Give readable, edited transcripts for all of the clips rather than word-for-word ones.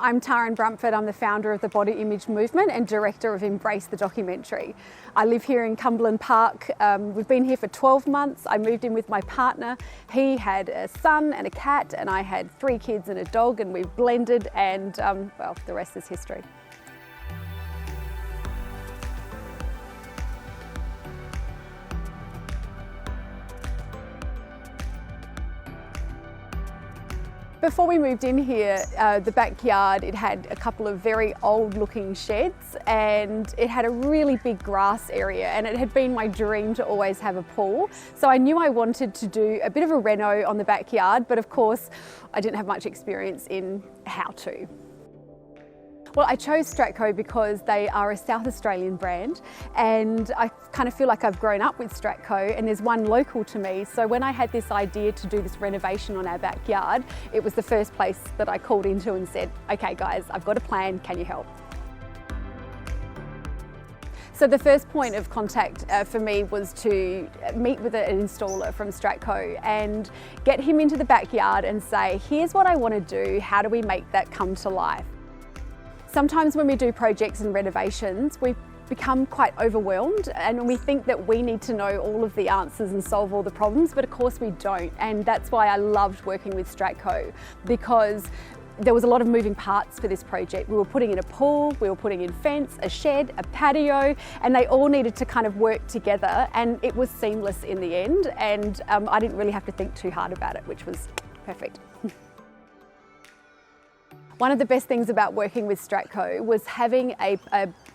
I'm Taryn Brumford. I'm the founder of the Body Image Movement and director of Embrace the Documentary. I live here in Cumberland Park. We've been here for 12 months. I moved in with my partner. He had a son and a cat, and I had 3 kids and a dog, and we've blended, and well, the rest is history. Before we moved in here, the backyard, it had a couple of very old looking sheds, and it had a really big grass area, and it had been my dream to always have a pool. So I knew I wanted to do a bit of a reno on the backyard, but of course I didn't have much experience in how to. Well, I chose Stratco because they are a South Australian brand, and I kind of feel like I've grown up with Stratco, and there's one local to me. So when I had this idea to do this renovation on our backyard, it was the first place that I called into and said, okay guys, I've got a plan, can you help? So the first point of contact for me was to meet with an installer from Stratco and get him into the backyard and say, here's what I want to do, how do we make that come to life? Sometimes when we do projects and renovations, we become quite overwhelmed and we think that we need to know all of the answers and solve all the problems, but of course we don't. And that's why I loved working with Stratco, because there was a lot of moving parts for this project. We were putting in a pool, we were putting in fence, a shed, a patio, and they all needed to kind of work together, and it was seamless in the end. And I didn't really have to think too hard about it, which was perfect. One of the best things about working with Stratco was having a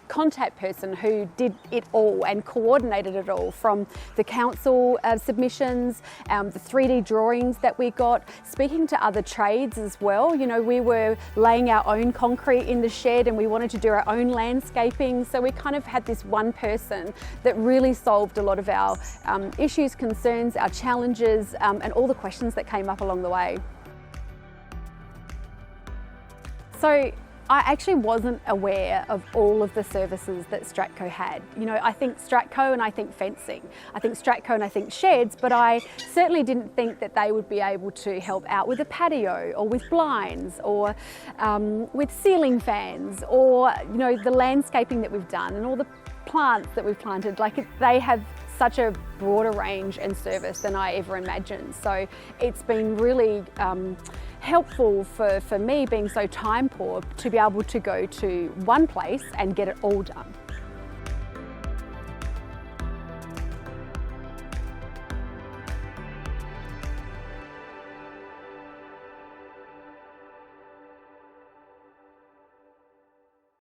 contact person who did it all and coordinated it all, from the council submissions, the 3D drawings that we got, speaking to other trades as well. You know, we were laying our own concrete in the shed and we wanted to do our own landscaping. So we kind of had this one person that really solved a lot of our issues, concerns, our challenges, and all the questions that came up along the way. So I actually wasn't aware of all of the services that Stratco had. You know, I think Stratco and I think fencing. I think Stratco and I think sheds, but I certainly didn't think that they would be able to help out with a patio or with blinds or with ceiling fans, or, you know, the landscaping that we've done and all the plants that we've planted. Like, they have such a broader range and service than I ever imagined. So it's been really helpful for me, being so time poor, to be able to go to one place and get it all done.